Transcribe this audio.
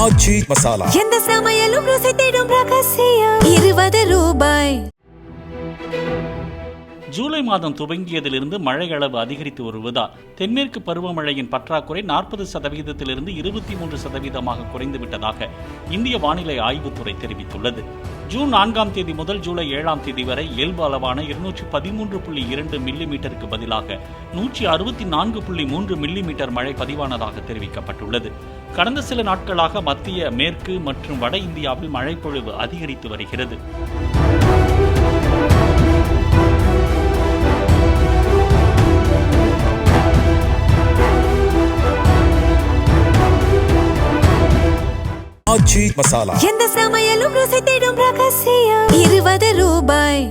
ஆச்சி மசாலா எந்த சமையலும் ருசி தேடும் ரகசியம் 20 ரூபாய். ஜூலை மாதம் துவங்கியதிலிருந்து மழை அளவு அதிகரித்து வருவதால் தென்மேற்கு பருவமழையின் பற்றாக்குறை 40%-இருந்து 23% குறைந்துவிட்டதாக இந்திய வானிலை ஆய்வுத்துறை தெரிவித்துள்ளது. ஜூன் 4ஆம் தேதி முதல் ஜூலை 7ஆம் தேதி வரை இயல்பு அளவான 213.2 மில்லிமீட்டருக்கு பதிலாக 164.3 மில்லிமீட்டர் மழை பதிவானதாக தெரிவிக்கப்பட்டுள்ளது. கடந்த சில நாட்களாக மத்திய, மேற்கு மற்றும் வட இந்தியாவில் மழைப்பொழிவு அதிகரித்து வருகிறது. ஆச்சி மசாலா எந்த சமையலும் ருசி தேடும் ரகசியம் 20 ரூபாய்.